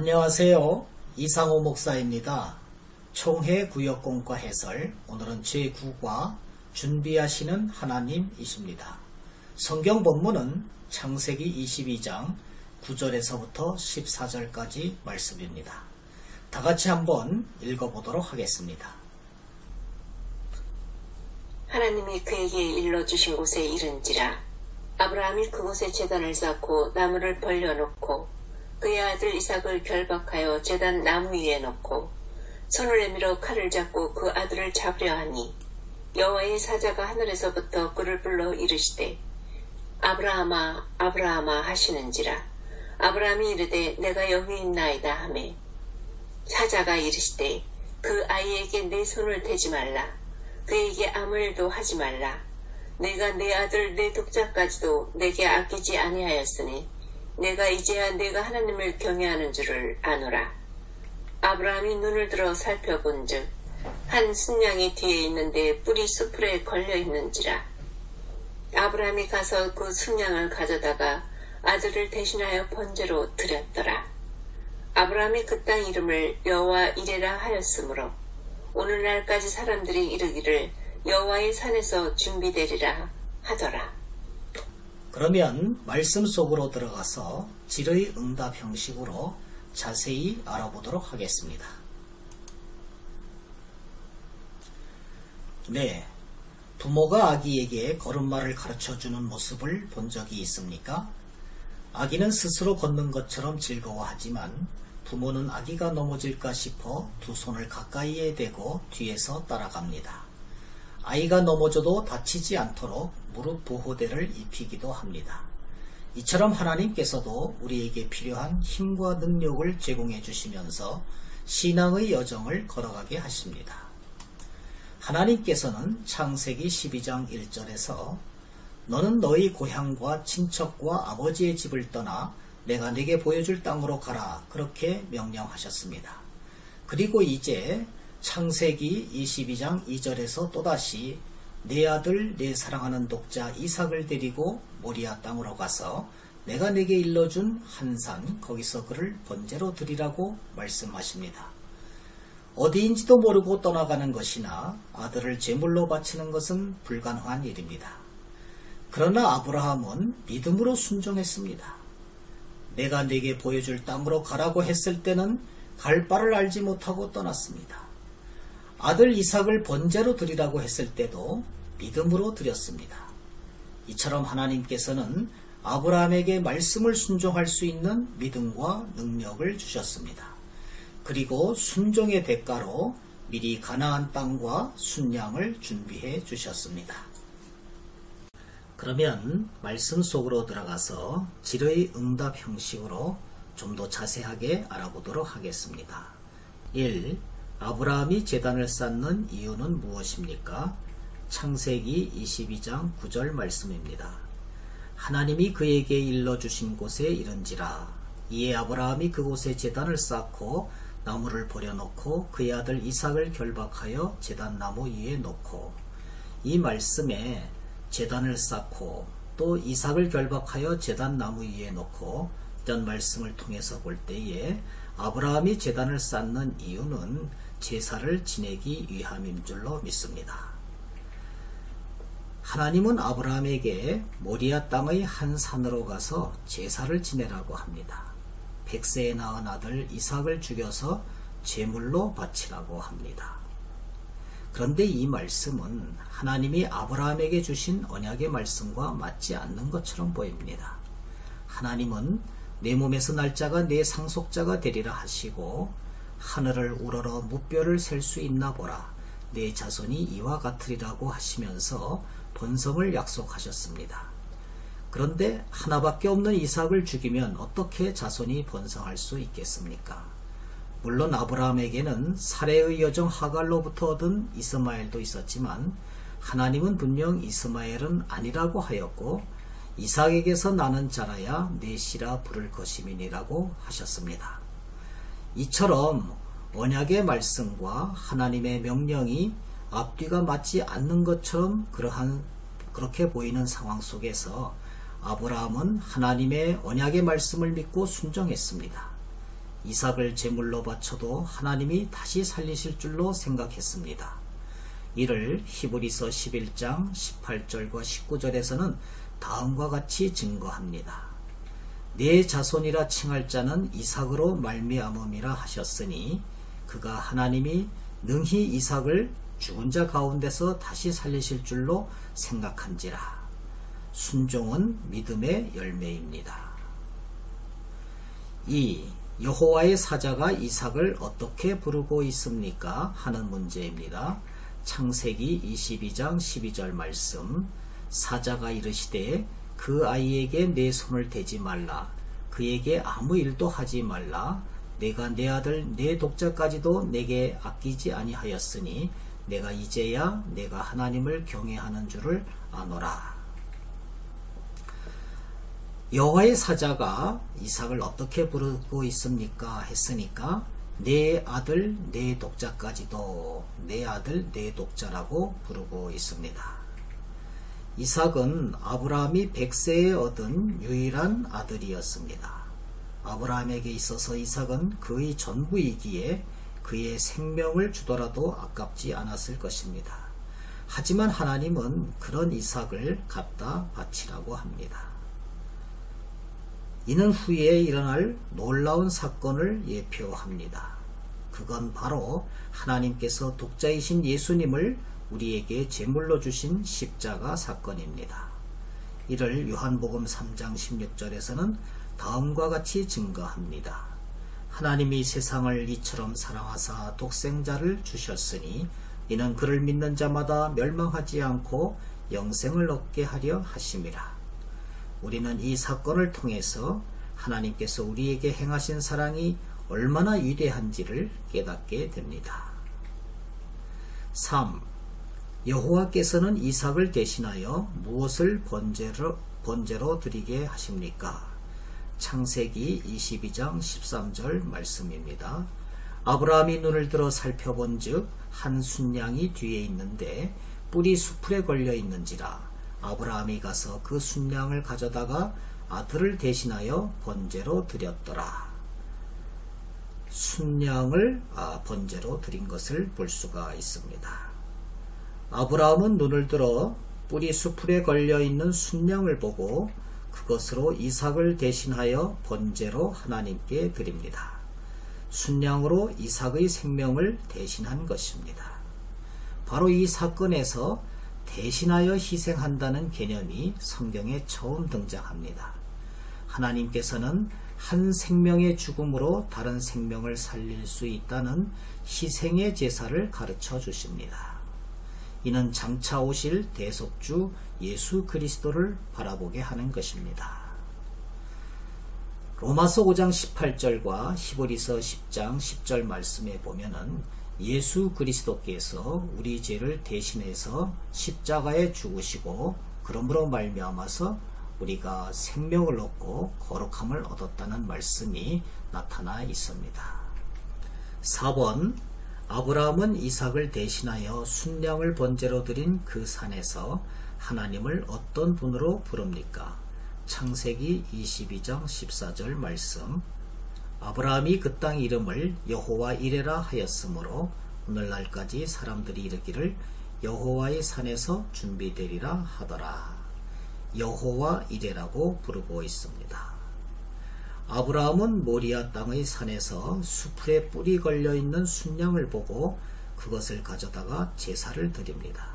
안녕하세요. 이상호 목사입니다. 총회 구역공과 해설, 오늘은 제9과 준비하시는 하나님이십니다. 성경 본문은 창세기 22장 9절에서부터 14절까지 말씀입니다. 다같이 한번 읽어보도록 하겠습니다. 하나님이 그에게 일러주신 곳에 이른지라. 아브라함이 그곳에 제단을 쌓고 나무를 벌려놓고 그의 아들 이삭을 결박하여 제단 나무 위에 놓고 손을 내밀어 칼을 잡고 그 아들을 잡으려 하니 여호와의 사자가 하늘에서부터 그를 불러 이르시되 아브라함아 아브라함아 하시는지라. 아브라함이 이르되 내가 여기 있나이다 하매 사자가 이르시되 그 아이에게 내 손을 대지 말라. 그에게 아무 일도 하지 말라. 내가 내 아들 내 독자까지도 내게 아끼지 아니하였으니 내가 이제야 내가 하나님을 경외하는 줄을 아노라. 아브라함이 눈을 들어 살펴본즉 한 순양이 뒤에 있는데 뿔이 수풀에 걸려 있는지라. 아브라함이 가서 그 순양을 가져다가 아들을 대신하여 번제로 드렸더라. 아브라함이 그 땅 이름을 여호와 이레라 하였으므로 오늘날까지 사람들이 이르기를 여호와의 산에서 준비되리라 하더라. 그러면 말씀 속으로 들어가서 질의 응답 형식으로 자세히 알아보도록 하겠습니다. 네, 부모가 아기에게 걸음마를 가르쳐주는 모습을 본 적이 있습니까? 아기는 스스로 걷는 것처럼 즐거워하지만 부모는 아기가 넘어질까 싶어 두 손을 가까이에 대고 뒤에서 따라갑니다. 아이가 넘어져도 다치지 않도록 무릎 보호대를 입히기도 합니다. 이처럼 하나님께서도 우리에게 필요한 힘과 능력을 제공해 주시면서 신앙의 여정을 걸어가게 하십니다. 하나님께서는 창세기 12장 1절에서 너는 너희 고향과 친척과 아버지의 집을 떠나 내가 네게 보여줄 땅으로 가라 그렇게 명령하셨습니다. 그리고 이제 창세기 22장 2절에서 또다시 내 아들 내 사랑하는 독자 이삭을 데리고 모리아 땅으로 가서 내가 네게 일러준 한 산 거기서 그를 번제로 드리라고 말씀하십니다. 어디인지도 모르고 떠나가는 것이나 아들을 제물로 바치는 것은 불가능한 일입니다. 그러나 아브라함은 믿음으로 순종했습니다. 내가 네게 보여줄 땅으로 가라고 했을 때는 갈 바를 알지 못하고 떠났습니다. 아들 이삭을 번제로 드리라고 했을 때도 믿음으로 드렸습니다. 이처럼 하나님께서는 아브라함에게 말씀을 순종할 수 있는 믿음과 능력을 주셨습니다. 그리고 순종의 대가로 미리 가나안 땅과 순양을 준비해 주셨습니다. 그러면 말씀 속으로 들어가서 질의 응답 형식으로 좀 더 자세하게 알아보도록 하겠습니다. 1. 아브라함이 제단을 쌓는 이유는 무엇입니까? 창세기 22장 9절 말씀입니다. 하나님이 그에게 일러주신 곳에 이른지라. 이에 아브라함이 그곳에 제단을 쌓고 나무를 버려놓고 그의 아들 이삭을 결박하여 제단 나무 위에 놓고, 이 말씀에 제단을 쌓고 또 이삭을 결박하여 제단 나무 위에 놓고 이런 말씀을 통해서 볼 때에 아브라함이 제단을 쌓는 이유는 제사를 지내기 위함인 줄로 믿습니다. 하나님은 아브라함에게 모리아 땅의 한 산으로 가서 제사를 지내라고 합니다. 100세에 낳은 아들 이삭을 죽여서 제물로 바치라고 합니다. 그런데 이 말씀은 하나님이 아브라함에게 주신 언약의 말씀과 맞지 않는 것처럼 보입니다. 하나님은 내 몸에서 날 자가 내 상속자가 되리라 하시고 하늘을 우러러 무뼈를 셀 수 있나 보라 내 자손이 이와 같으리라고 하시면서 번성을 약속하셨습니다. 그런데 하나밖에 없는 이삭을 죽이면 어떻게 자손이 번성할 수 있겠습니까? 물론 아브라함에게는 살해의 여종 하갈로부터 얻은 이스마엘도 있었지만 하나님은 분명 이스마엘은 아니라고 하였고 이삭에게서 나는 자라야 내 씨라 부를 것임이니라고 하셨습니다. 이처럼 언약의 말씀과 하나님의 명령이 앞뒤가 맞지 않는 것처럼 그렇게 보이는 상황 속에서 아브라함은 하나님의 언약의 말씀을 믿고 순종했습니다. 이삭을 제물로 바쳐도 하나님이 다시 살리실 줄로 생각했습니다. 이를 히브리서 11장 18절과 19절에서는 다음과 같이 증거합니다. 내 자손이라 칭할 자는 이삭으로 말미암음이라 하셨으니 그가 하나님이 능히 이삭을 죽은 자 가운데서 다시 살리실 줄로 생각한지라. 순종은 믿음의 열매입니다. 2. 여호와의 사자가 이삭을 어떻게 부르고 있습니까? 하는 문제입니다. 창세기 22장 12절 말씀. 사자가 이르시되 그 아이에게 내 손을 대지 말라. 그에게 아무 일도 하지 말라. 내가 내 아들 내 독자까지도 내게 아끼지 아니하였으니 내가 이제야 내가 하나님을 경외하는 줄을 아노라. 여호와의 사자가 이삭을 어떻게 부르고 있습니까? 했으니까 내 아들 내 독자까지도 내 아들 내 독자라고 부르고 있습니다. 이삭은 아브라함이 100세에 얻은 유일한 아들이었습니다. 아브라함에게 있어서 이삭은 그의 전부이기에 그의 생명을 주더라도 아깝지 않았을 것입니다. 하지만 하나님은 그런 이삭을 갖다 바치라고 합니다. 이는 후에 일어날 놀라운 사건을 예표합니다. 그건 바로 하나님께서 독자이신 예수님을 우리에게 제물로 주신 십자가 사건입니다. 이를 요한복음 3장 16절에서는 다음과 같이 증거합니다. 하나님이 세상을 이처럼 사랑하사 독생자를 주셨으니 이는 그를 믿는 자마다 멸망하지 않고 영생을 얻게 하려 하심이라. 우리는 이 사건을 통해서 하나님께서 우리에게 행하신 사랑이 얼마나 위대한지를 깨닫게 됩니다. 3. 여호와께서는 이삭을 대신하여 무엇을 번제로 드리게 하십니까? 창세기 22장 13절 말씀입니다. 아브라함이 눈을 들어 살펴본 즉 한 순양이 뒤에 있는데 뿔이 수풀에 걸려 있는지라. 아브라함이 가서 그 순양을 가져다가 아들을 대신하여 번제로 드렸더라. 순양을 번제로 드린 것을 볼 수가 있습니다. 아브라함은 눈을 들어 뿔이 수풀에 걸려 있는 순양을 보고 그것으로 이삭을 대신하여 번제로 하나님께 드립니다. 순양으로 이삭의 생명을 대신한 것입니다. 바로 이 사건에서 대신하여 희생한다는 개념이 성경에 처음 등장합니다. 하나님께서는 한 생명의 죽음으로 다른 생명을 살릴 수 있다는 희생의 제사를 가르쳐 주십니다. 이는 장차 오실 대속주 예수 그리스도를 바라보게 하는 것입니다. 로마서 5장 18절과 히브리서 10장 10절 말씀에 보면은 예수 그리스도께서 우리 죄를 대신해서 십자가에 죽으시고 그러므로 말미암아서 우리가 생명을 얻고 거룩함을 얻었다는 말씀이 나타나 있습니다. 4번 아브라함은 이삭을 대신하여 순양을 번제로 드린 그 산에서 하나님을 어떤 분으로 부릅니까? 창세기 22장 14절 말씀. 아브라함이 그 땅 이름을 여호와 이레라 하였으므로 오늘날까지 사람들이 이르기를 여호와의 산에서 준비되리라 하더라. 여호와 이레라고 부르고 있습니다. 아브라함은 모리아 땅의 산에서 수풀에 뿔이 걸려있는 순양을 보고 그것을 가져다가 제사를 드립니다.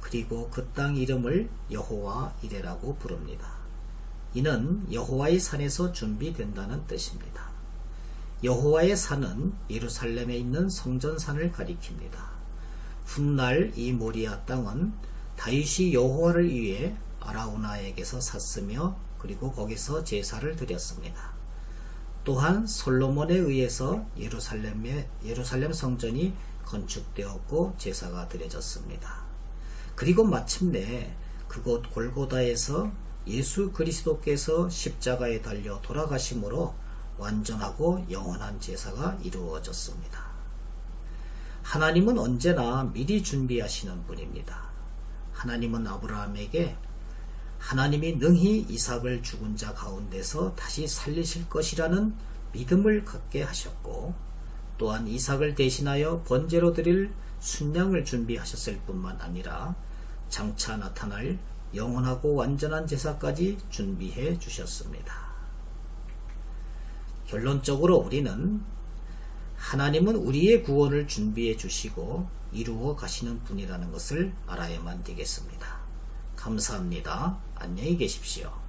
그리고 그 땅 이름을 여호와 이레라고 부릅니다. 이는 여호와의 산에서 준비된다는 뜻입니다. 여호와의 산은 예루살렘에 있는 성전산을 가리킵니다. 훗날 이 모리아 땅은 다윗이 여호와를 위해 아라우나에게서 샀으며 그리고 거기서 제사를 드렸습니다. 또한 솔로몬에 의해서 예루살렘 성전이 건축되었고 제사가 드려졌습니다. 그리고 마침내 그곳 골고다에서 예수 그리스도께서 십자가에 달려 돌아가심으로 완전하고 영원한 제사가 이루어졌습니다. 하나님은 언제나 미리 준비하시는 분입니다. 하나님은 아브라함에게 하나님이 능히 이삭을 죽은 자 가운데서 다시 살리실 것이라는 믿음을 갖게 하셨고 또한 이삭을 대신하여 번제로 드릴 순양을 준비하셨을 뿐만 아니라 장차 나타날 영원하고 완전한 제사까지 준비해 주셨습니다. 결론적으로 우리는 하나님은 우리의 구원을 준비해 주시고 이루어 가시는 분이라는 것을 알아야만 되겠습니다. 감사합니다. 안녕히 계십시오.